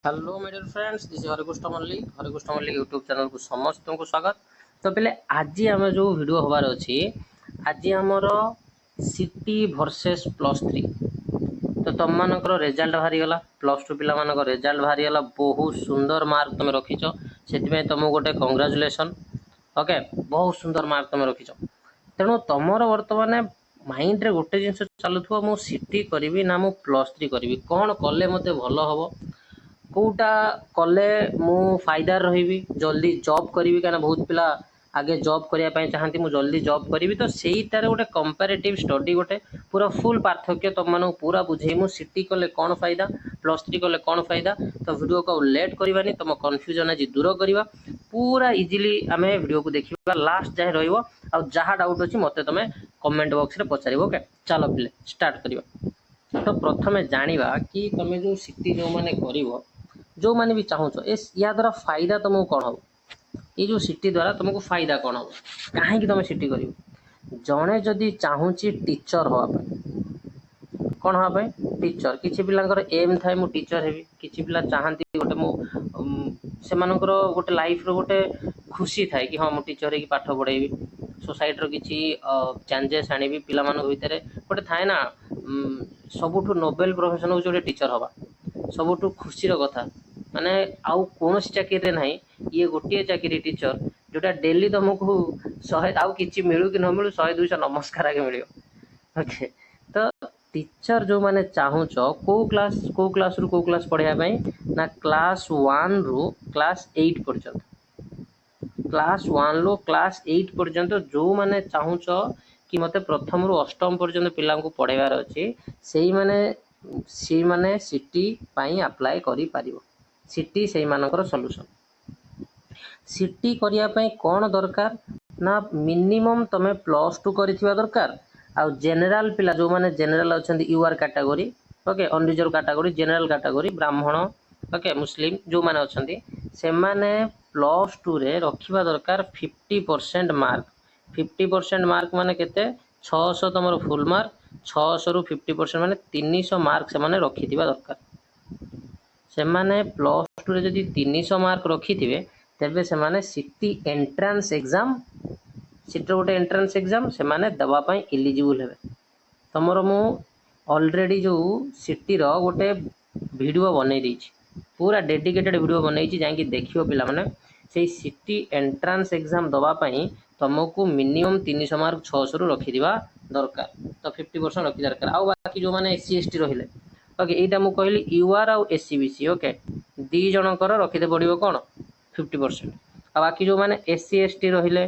Hello my dear friends, this is Harikrishna Mallick YouTube channel को समस्त को स्वागत। तो पहले आज आम जो वीडियो हबार अच्छी आज आमर सिटी वर्सेस +3 तो तुम मानकर रिजल्ट बाहरीगला +2 पिला रिजल्ट बाहरीगला बहुत सुंदर मार्क तुम रखीच से तुमको गोटे कंग्राचुलेसन। ओके, बहुत सुंदर मार्क तुम रखीच तेणु तुम बर्तमान माइंड रे गोटे जिन चलुव मु सिटी करी ना मु +3 करी कौन कले मते भल हम कौटा कले मु फायदा रही जल्दी जॉब करी कहीं बहुत पिला आगे जॉब करने चाहती मु जल्दी जॉब करी तो सहीटार गोटे कंपेरेटिव स्टडी गोटे पूरा फुल पार्थक्य तुम मानक पूरा बुझे मु सिटी कले कौन फायदा +3 कले कौन फायदा। तो वीडियो को लेट करवानी तुम कन्फ्यूजन आज दूर करवा पूरा इजिली आम वीडियो को देखा लास्ट जाए रहा डाउट अच्छी मत तुम कमेंट बॉक्स में पचार। ओके, चलो पिले स्टार्ट करवा। तो प्रथम जाना कि तुम जो सिटी जो मैंने कर जो मैंने भी चाहूच या द्वारा फायदा तुमको कौन हम ये जो सिटी द्वारा तुमको फायदा कौन हम कहीं तुम सिटी कर जड़े जदि चाहूँगी टीचर हाँपाई कौन हाँपाई टीचर किसी पिलांकर एम थाए मु टीचर हेबी किसी पिला चाहती गोटे मु से गोटे लाइफ रो गोटे खुशी थाए कि हाँ मु टीचर है पाठ पढ़ेबी सोसाइटी रो किसी चेंजेस आनी पिला भितर गोटे थाए ना सबुठु नोबेल प्रोफेशन हूँ गोटे टीचर हवा सबुठु खुशीर कथा माने आउ कौन चाकरी ना ये गोटे चाकरी टीचर जोटा डेली तुमको 100 आउ कि मिलू कि न मिलू 100-200 नमस्कार आगे मिल। ओके, तो टीचर जो मैंने चाहूच को क्लास रु को क्लास पढ़ाई ना क्लास 1 रु क्लास 8 पर्यंत क्लास 1 रो क्लास 8 पर्यंत जो मैंने चाहूच कि मत प्रथम रु अष्टम पर्यंत पिला पढ़ाइबार अच्छी से माने सिटी पाई अप्लाई करि पारिबो सिटी से मानकर सॉल्यूशन सिटी करिया पई कौन दरकार ना मिनिमम तमे +2 करिथिबा दरकार आ जनरल पिला जो माने जनरल अछंती UR category okay unreserved category general category ब्राह्मण ओके मुस्लिम जो माने अछंती से माने +2 रे रखिबा दरकार 50% मार्क 50% मार्क माने केते 600 तमर फुल मार्क 600 रु 50% माने 300 मार्क से माने रखिथिबा दरकार से माने +2 रे जदि 300 मार्क रखिथिबे तेबे से माने सिटी एंट्रेंस एग्जाम सिटी गोटे एंट्रेंस एग्जाम से माने दबा पई एलिजिबल हेबे। तमरो मु ऑलरेडी जो सिटी रो गोटे वीडियो बनै दैछि पूरा डेडिकेटेड वीडियो बनै छि जाई कि देखियो पिला माने से सिटी एंट्रेंस एग्जाम दबा पई तुमको मिनिमम 300 मार्क 600 रु रखि दिबा दरकार तो 50% रखि दरकार आ बाकी जो माने एससी एसटी रहिले ओके एटा मु कहली यूआर आउ एससीबीसी ओके दी जनकर रखिदे पड़िबो कोन 50% आ बाकी जो माने एससी एसटी रहिले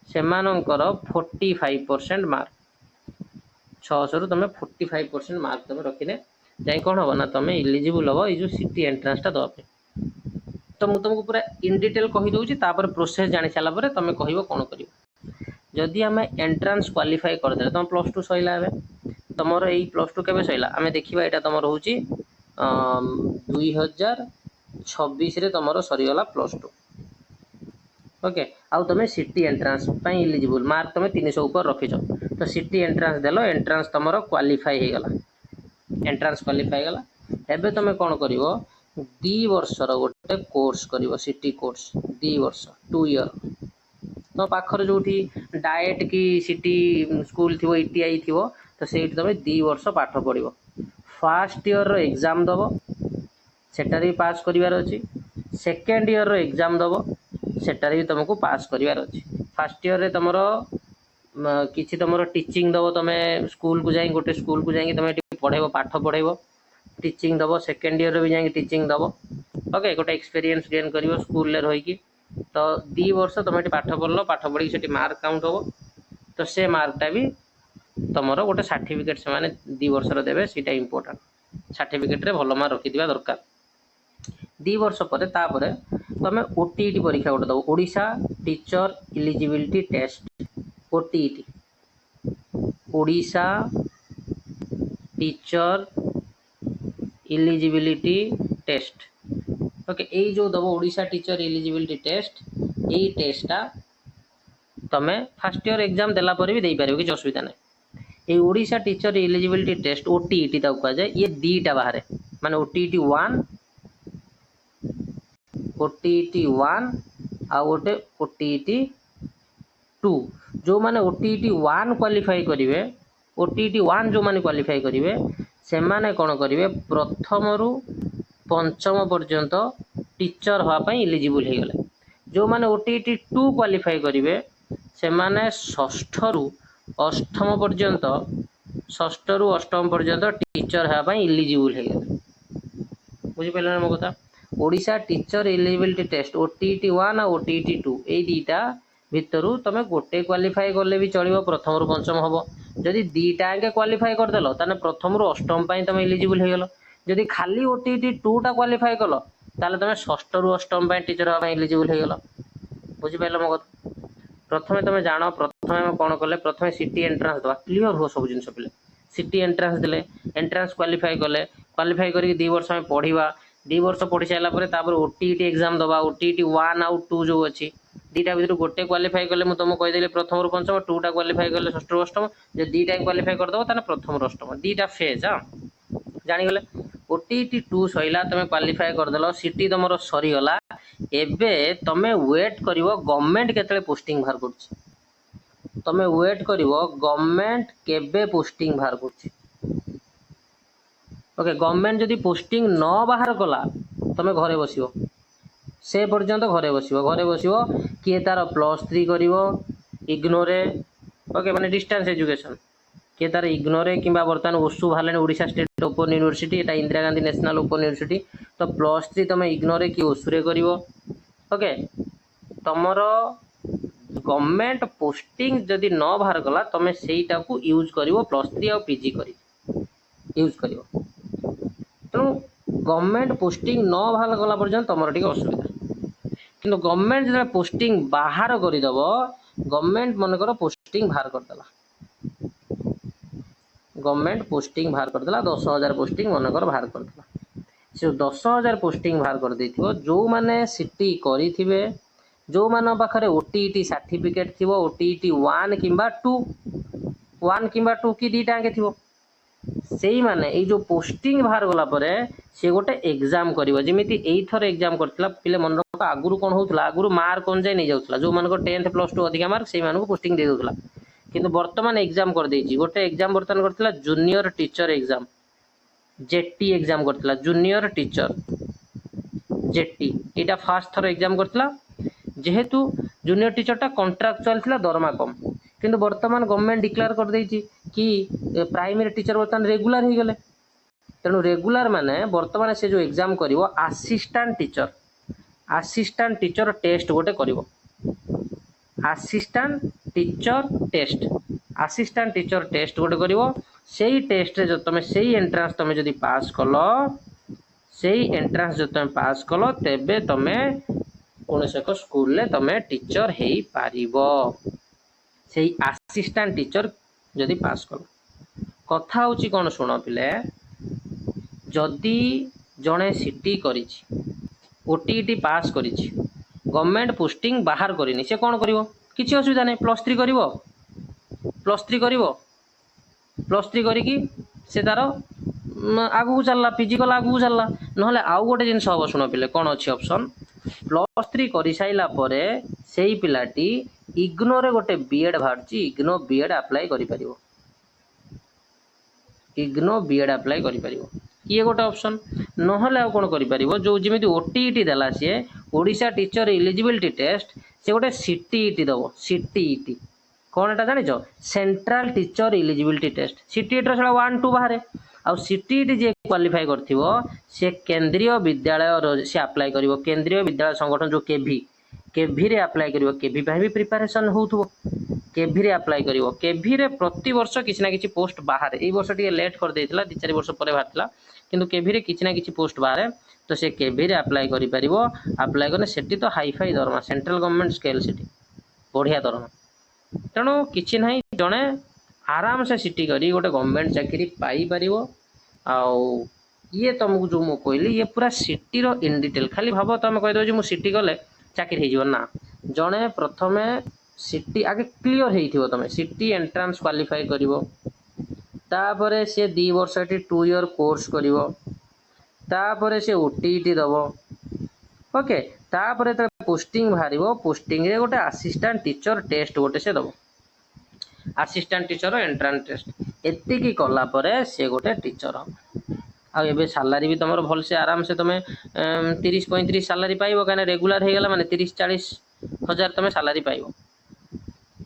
सेमानंकर 45% मार्क 600 रु तुम 45% मार्क तुम रखिले जाई कौन हम ना तुम इलिजिबल हम ये जो सिटी एंट्रेंस टा दबा तो मुझे तुमको पूरा इन डिटेल कही दूसरी प्रोसेस जानी सारापर तुम कह कौन कर जदि आम एंट्रांस क्वालिफाई करदे तुम +2 सैला तुम यही +2 के सैला आम देखा यहाँ तुम हूँ 2026 तुम सरीगला +2 ओके आउ तुम सिटी एंट्रांस इलिजिबल मार्क तुम 300 ऊपर रखीच तो सिटी एंट्रांस देल एंट्रांस तुम क्वालिफाई हो गला एंट्रांस क्वालिफाई गला एबे तुम कौन कर 2 वर्षर गोटे कोर्स कर सिटी कोर्स 2 वर्ष 2 ईयर तो पाखर जो डाएट कि सिटी स्कूल थी ईटीआई थी तो से तुम 2 वर्ष पाठ पढ़ फर्स्ट ईयर रो एग्जाम दब सेटार भी पास करार अच्छी सेकेंड ईयर रो एग्जाम दब सेटार भी तुमको पास करार अच्छी फर्स्ट ईयर रे तुमर किसी तुम टीचिंग दब तुम स्कूल को जाए गोटे स्कूल को जाए तुम पढ़ेब पाठ पढ़ेब टीचिंग दब सेकेंड ईयर भी जाए टीचिंग दब ओके गोटे एक्सपीरियंस गेन कर स्कूल रही तो 2 वर्ष तुम ये पाठ पढ़ल पाठ पढ़ी से मार्क काउंट हम तो से मार्कटा भी तुम गोटे सर्टिफिकेट से 2 वर्षर देवे सीटा इंपोर्टाट सर्टिफिकेट रे भल मार्क रखिथिबा दरकार 2 वर्ष पर तापर तुम ओटीईटी परीक्षा गोटे दब Odisha teacher eligibility test OTET Odisha teacher eligibility test okay यही जो दब ओडिशा टीचर इलिजिबिलिटी टेस्ट यही टेस्टा तुम फर्स्ट ईयर एग्जाम देला पर भी दे पार कि असुविधा ना ये Odisha teacher eligibility test OTET कहुए ये 2टा बाहर माने ओटीईटी 1 OTET 1 ଆଉ ଗୋଟେ OTET 2 जो माने OTET 1 क्वालिफाई करिवे OTET 1 जो माने क्वालिफाई करिवे से माने कोन करिवे प्रथम रु पंचम पर्यंत टीचर हवा पई एलिजिबल हे गले। जो माने OTET 2 क्वालिफाई करिवे से माने षष्ठ रु अष्टम पर्यंत षष्ठ रु अष्टम पर्यंत टीचर हवा पई एलिजिबल हे गले। बुझि पइले मो कथा। Odisha teacher eligibility test OTET 1 और OTET 2 ए दीटा भितरु तमे गोटे क्वालिफाई करले भी चलिबो प्रथम रु पंचम हबो। जदि दीटा आगे क्वालिफाई कर देलो ताने प्रथम रु अष्टम पई तमे एलिजिबल हे गेलो। जदि खाली OTET 2 टा क्वालिफाई कलो ताले तमे षष्ठ रु अष्टम पई टीचर हबा एलिजिबल हे गेलो। बुझि पइले मो कथा। प्रथमे तमे जानो प्रथमे हम कोन करले प्रथमे सिटी एंट्रेंस दवा क्लियर हो सब जिंस पिले। सिटी एंट्रेंस देले एंट्रेंस क्वालिफाई करले क्वालिफाई करी 2 वर्ष में पढ़िबा 2 वर्ष पढ़ी साइला परे तापर OTET एग्जाम दबा OTET 1 आउ 2 जो अछि दीटा भितर गोटे क्वालिफाई करले मु तुमको कहि देले प्रथम रु पंचम 2 टा क्वालिफाई करले षष्ठ रु अष्टम जे दीटा क्वालिफाई कर दबो ताने प्रथम रु अष्टम दीटा फेज जानि गले। OTET 2 सइला तमे क्वालिफाई कर देलो सिटी तमरो सरी गला एबे तमे वेट करिवो गवर्नमेंट केतले पोस्टिंग बाहर करछि तमे वेट करिवो गवर्नमेंट केबे पोस्टिंग बाहर करछि। ओके गवर्नमेंट जदि पोस्टिंग न बाहर कला तमे घरे बसिवो से पर्यंत घरे बसिवो किए तार +3 करिवो इग्नोरे ओके माने डिस्टेंस एजुकेशन किए तार इग्नोरे किंबा बर्तमान ओसु भालेन ओडिशा स्टेट ओपन यूनिवर्सिटी एटा Indira Gandhi national open university तो +3 तमे इग्नोरे कि ओसुरे करिवो। ओके तमरो गवर्नमेंट पोस्टिंग जदि न बाहर कला तमे सेईटा को यूज करिवो +3 और पीजी करी यूज करिवो। तेणु गवर्नमेंट पोस्टिंग न बाहर कला पर्यंत तुम टे असुविधा कि गवर्नमेंट जो पोस्टिंग बाहर करदेव गवर्नमेंट मनकर पोस्टिंग बाहर करदेला गवर्नमेंट पोस्टिंग बाहर करदेला 10,000 पोस्टिंग मनकर बाहर करदेला से 10,000 पोस्टिंग बाहर कर देथिबो जो माने सिटी करिथिबे जो मान पाखरे OTET सर्टिफिकेट थिबो OTET 1 किंबा 2 कि दीटा आगे थिबो सेई माने ए जो पोस्टिंग बाहर गला परे से गोटे एग्जाम करिवो जेमिति एई थर एग्जाम करथिला पिले मन रखो आगुरु कोन होउतला आगुरु मार्क कोन जाय नै जाउतला जो मानको 10th +2 अधिका मार्क सेई मानको पोस्टिंग दे दोतला किंतु वर्तमान एग्जाम कर देछि गोटे एग्जाम वर्तमान करथिला junior teacher exam JT exam करथिला जूनियर टीचर जेटी एटा फर्स्ट थर एग्जाम करथिला जेहेतु जूनियर टीचर टा कॉन्ट्रैक्चुअल थिला दरमा कम किंतु वर्तमान गवर्नमेंट डिक्लेयर कर देछि कि प्राइमरी टीचर वर्तमान रेगुलर हो गले तेणु रेगुलर माने वर्तमान से जो एग्जाम करिवो असिस्टेंट टीचर टेस्ट गोटे करिवो असिस्टेंट टीचर टेस्ट गोटे करिवो सेही टेस्ट रे जो तमे सेही एंट्रेंस तमे जदी पास कलो सेही एंट्रेंस जो तमे पास कलो तेबे तमे कोनसे को स्कूल ले तमे टीचर हेई पारिबो सेही असिस्टेंट टीचर जदी पास कलो कथा होची कोन सुनो पिले जदी जणे सिटी करिछि OTET पास करिछि गवर्नमेंट पोस्टिंग बाहर करिनि से कोन करिवो किछि असुविधा नै +3 करिवो +3 करिकि से तार आगु चलला पीजी कला आगु चलला नहले आउ गोटे जिंस हबो सुनो पिले कोन अछि ऑप्शन +3 करि साइला परे सेही पिलाटी इग्नो रे गोटे बीएड भारची इग्नो बीएड अप्लाई करि परिवो ये गोटे ऑप्शन नहले आ कोन करि परिवो जो जेमिति OTET देला से ओडिशा टीचर एलिजिबिलिटी टेस्ट से गोटे CTET दबो CTET कोन एटा जानि छ central teacher eligibility test CTET रो 1 2 बाहर आ CTET जे क्वालिफाई करथिवो से केंद्रीय विद्यालय से अप्लाई करिवो केंद्रीय विद्यालय संगठन जो केभी रे अप्लाई करिवो केभी पय भी प्रिपरेशन होउथबो केभी रे अप्लाई करिवो केभी रे प्रति वर्ष किछि ना किछि पोस्ट बाहर एई वर्ष टिके लेट कर देइतला 2-4 वर्ष परे बाहरतला किंतु केभी रे किछि ना किछि पोस्ट बाहर तो से केभी रे अप्लाई करि परिवो अप्लाई करने सेठी तो हाई फाई दरमा सेंट्रल गवर्नमेंट स्केल सेठी बढ़िया दरमा तेणु किछि नाही जणे आराम से सिटी करी गोटे गवर्नमेंट चाकरी पाई परिवो आउ ये तुमको जो मु कहली ये पूरा सिटी रो इन डिटेल खाली भाव तुम कह दो मु सिटी गले चाकरी हो ना जड़े प्रथमे सिटी आगे क्लियर हो तुम सिटी एंट्रांस क्वालिफाई करिवो तापरे से 2 वर्ष 2 ईयर कोर्स करिवो तापरे से OTET दबो ओके तापर पोस्टिंग बाहर पोस्टिंग रे गोटे असिस्टेंट टीचर टेस्ट गोटे से दब असिस्टेंट टीचर एंट्रांस टेस्ट एतिकी कला परे से गोटे टीचर आउ एबे सैलरी भी तुम भल से आराम से तुम 30-35 सैलरी पाइबो कहीं रेगुलर हो गला माने 30-40 हजार तुम सैलरी पाइबो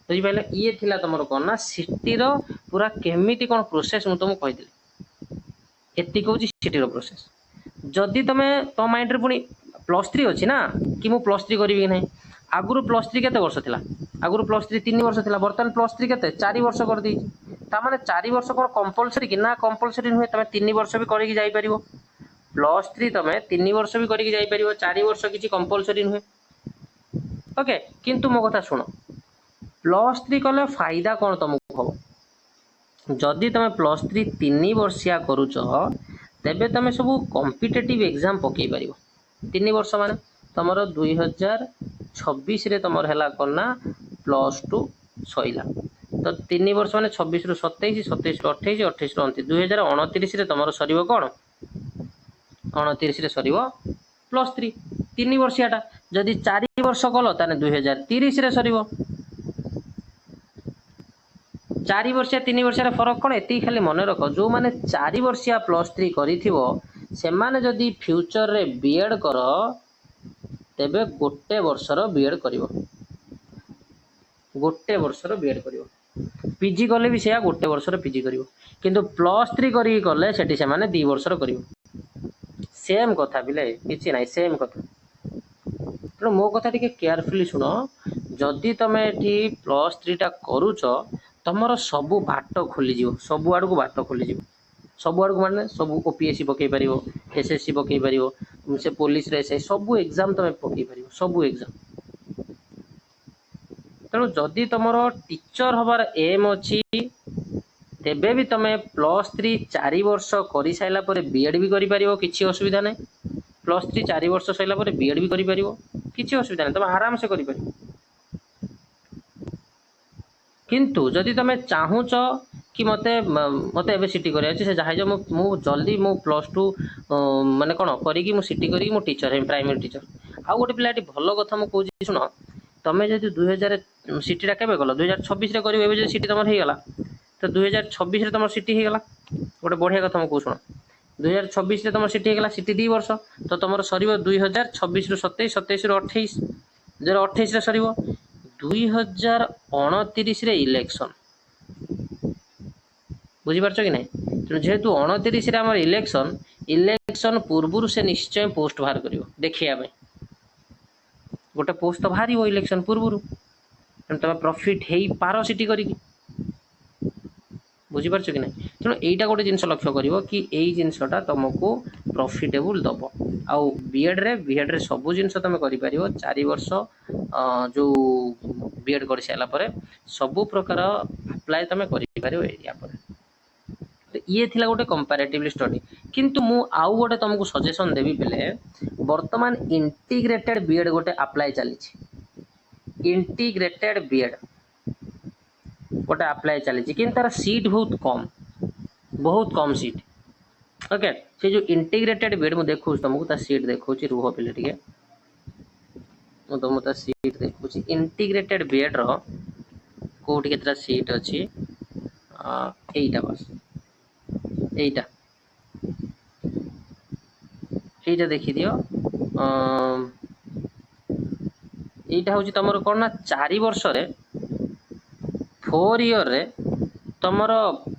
बुझिपारे। ये थिला तुम कौन ना सिटी पूरा केमिति कौन प्रोसेस मुझे तुमको कहीदेली एति कहूँ सिटी प्रोसेस जदि तुम तुम माइंड रे पुणी +3 अच्छी ना कि मु +3 करी कि ना आगुरी +3 केते वर्ष थिला आगुरी +3 3 वर्ष थिला बर्तमान +3 केते 4 वर्ष कर दी तामाने 4 वर्ष कौन कंपलसरी कि ना कंपलसरी नुहे तुम 3 वर्ष भी करके जाई परिवो +3 तुम 3 वर्ष भी करके जाई परिवो 4 वर्ष किछि कंपलसरी नुहे ओके। किंतु मो कथा सुनो +3 कले फायदा कौन तुमको हम जदि तुम +3 3 वर्षिया करूच तेबे तुम सब कॉम्पिटिटिव एग्जाम पकई पार 3 वर्ष मान तुम 2026 रे तुम है कौन ना +2 सैला तो 3 वर्ष मान 26 रु 27 27 रु 28 28 रु 29 2029 रे तुम सर कौन 29 रे सर +3 3 वर्षियाटा जदि 4 वर्ष कल ताने 2030 रे सर 4 वर्षिया 3 वर्षिया फरक कौन एति खाली मन रख जो मैंने 4 वर्षिया +3 करिथिबो से माने जदि फ्यूचर रे बीएड कर तेबे गोटे वर्षर बीएड करिवो गोटे वर्षर बीएड करिवो पीजी कले भी सेया गोटे वर्षर पीजी करिवो किंतु +3 करी कले सेठी से माने 2 वर्षर करिवो सेम कथा बिले किछि नाही सेम कथा तो मो कथा टिके केयरफुली सुनो जदि तुम एठी +3 टा करूच तुमर सबू बाट खोलीज सबू आड़ को बाट खोलीज सबू आड़ को माने सबू ओपीएससी पकई पार एसएससी पकई पार से पुलिस रे से सबू एग्जाम तुम पकई पार सबू एग्जाम तेणु जदि तुम टीचर हबार एम अच्छी तेबे भी तुम +3 4 वर्ष कर सारा पर बीएड भी कर किसी असुविधा ना +3 4 वर्ष सैला पर बीएड भी कर किसी असुविधा ना तुम आराम से कर किंतु जदि तुम चाहूच कि मते मते एबे सिटी करिया अछि से जहाज मु जल्दी मु +2 माने कोन करी मु सिटी करी मु टीचर है प्राइमरी टीचर आ गोटे पिलाटी भलो कथा मु कहूची सुनो तमे जदि 2000 सिटी रा केबे गलो 2026 रे करियो एबे जे सिटी तमर हे गला तो 2026 रे तमर सिटी हे गला गोटे बढ़िया कथा मु कहू सुनो 2026 रे तमर सिटी हे गला सिटी 2 वर्ष तो तमर सरीबो 2026 रु 27 27 रु 28 2028 रे सरीबो 2029 रे इलेक्शन बुझीपार कि ना तेणु जेहेतु 29 रे आमर इलेक्शन पूर्व से निश्चय पोस्ट बाहर कर देखिया गोटे पोस्ट तो बाहर इलेक्शन पूर्व तुम प्रॉफिट है पार सिटी करी बुझीपार कि ना तेणु यहीटा गोटे जिनस लक्ष्य कर कि यही जिनसटा तुमको प्रॉफिटेबल दब आउ बीएड रे सब जिनस तुम कर 4 वर्ष जो बीएड कर सारापर सबू प्रकार अप्लाई तुम कर ये थिला गोटे कंपैरेटिवली स्टडी किंतु मु आउ गोटे तुमको सजेशन देवी बेले वर्तमान इंटीग्रेटेड बीएड गोटे अप्लाई चली इंटीग्रेटेड बीएड गोटे अप्लाई चली कि तार सीट बहुत कम सीट ओके से जो इंटीग्रेटेड बीएड मुझे देखो तुमको सीट देखो रुह पे टे तुमको सीट देखो इंटीग्रेटेड बीएड रो कोठी केतरा सीट अच्छी एटा बस एटा देखी दियो एटा हूँ तुम कौन ना 4 वर्ष रे 4 ईयर रे तुमर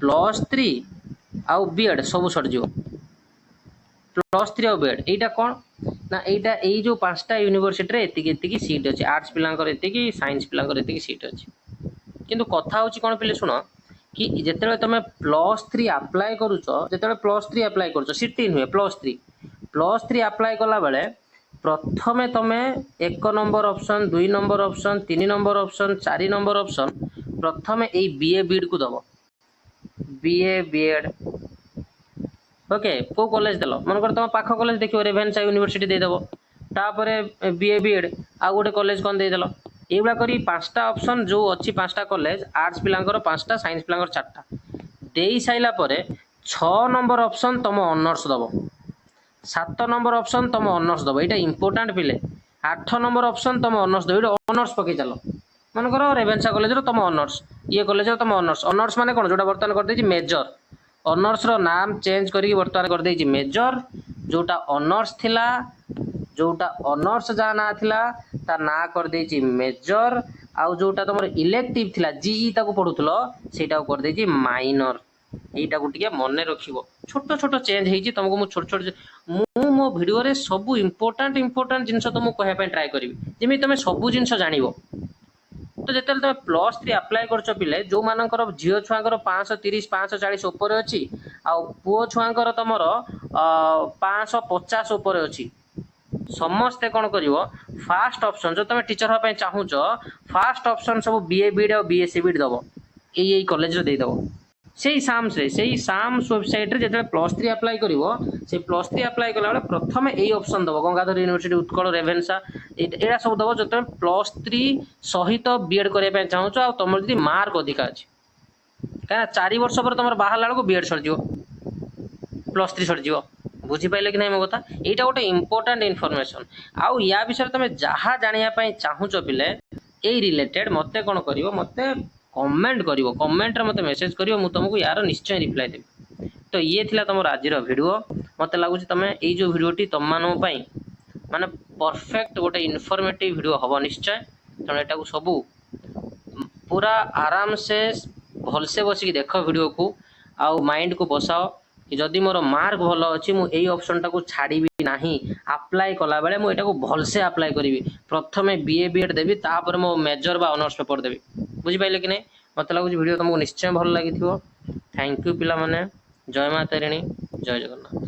+3 आउ बीएड सब सर जो +3 आउ बीएड एटा कौन ना एटा एई जो 5टा यूनिवर्सिटी रे एतिकी सीट अच्छी आर्ट्स पिलांकर एतिकी साइंस पिलांकर एतिकी सीट अच्छी किंतु कथा होची कौन पिले सुनो कि जिते तुम +3 अप्लाई करुच जिते +3 अप्लाई करुच सिटी नुहे +3 अप्लाई कला बेले प्रथमे तुम 1 number option 2 number option 3 number option 4 number option प्रथमे ए बीए बीएड को दब बीए बीएड ओके को कॉलेज देल मन कर तुम पाख कॉलेज देखो रेभेन्सा यूनिवर्सिटी दे देबो तापर बीए बीएड आ गोटे कॉलेज कौन दे देल एगुड़ा करी 5टा ऑप्शन जो अच्छी 5टा कॉलेज आर्ट्स पिलांकर 5टा साइंस पिलांकर 4टा दे साइला परे 6 नंबर ऑप्शन तुम ऑनर्स दब 7 नंबर ऑप्शन तुम ऑनर्स दब ये इंपोर्टाट पिले 8 नंबर ऑप्शन तुम ऑनर्स दब ये ऑनर्स पकई चल मन कर रेवेन्सा कॉलेज तुम ऑनर्स ये कॉलेज तुम ऑनर्स ऑनर्स माने कौन जो बर्तमान कर मेजर ऑनर्स रो नाम चेंज करके बर्तमान कर मेजर जोटा ऑनर्स थिला जोटा ऑनर्स जहाँ ना थिला ता ना कर मेजर आउ जोटा तुम इलेक्टिव थिला जीई ताको पढ़ुथलो सेटा कर माइनर यहीटा टे मन रख छोट छोट चेंज हो तुमको मुझे छोट छोट मु मो भिडियो रे सब इंपोर्टाट जिन तुमको कहवाई ट्राए करी जमी तुम सब जिन जान तो जिते तुम +3 अप्लाई कर पिले जो मानकर झील छुआर 530 540 उपर अच्छी आउ पुओ छुआर तुम 550 उपर अच्छी समस्ते कौन कर फास्ट ऑप्शन जो तुम टीचर हाँ चाहूच फास्ट ऑप्शन सब बीए बीड और बीएससी बीड दब यही कॉलेज देदेव से साम्स वेबसाइट रे जो +3 अप्लाई कर +3 अप्लाई कला प्रथम यही ऑप्शन दब गंगाधर यूनिवर्सिटी उत्कल रेवेन्सा यहाँ सब दब जो तुम +3 सहित बीएड करने चाहूच आ तुम जी मार्क अधिका अच्छी क्या 4 वर्ष पर तुम बाहर बेलू बीएड सर +3 सर बुझीपारे कि नहीं मो कथा यहाँ गोटे इंपोर्टाट इनफॉरमेशन आउ या विषय तुम जहाँ जानापी चाहूच पिले यही रिलेटेड मत कौन कर मत कमेंट कर कमेंट मत मेसेज कर तुमको यार निश्चय रिप्लाई देवी तो ये थिला तुम आज वीडियो मत लगुच तुम ये जो वीडियोटी तुम मानी माने परफेक्ट गोटे इनफॉर्मेटिव वीडियो हम निश्चय तेणु यहाँ सब पूरा आराम से भलसे बसिक देख वीडियो को आउ माइंड को बसाओ कि जदि मोर मार्क भल अच्छी मुझे ऑप्शन टाक छाड़ी ना अप्लाई कला बेले मुझे भलसे अप्लाई करी प्रथम बीए बीएड देवी तापर मो मेजर बा ऑनर्स पेपर देवी बुझीपारे कि नहीं मत लगुच वीडियो तुमको निश्चय भल लगी थैंक यू पिला माने जय माता तारिणी जय जगन्नाथ।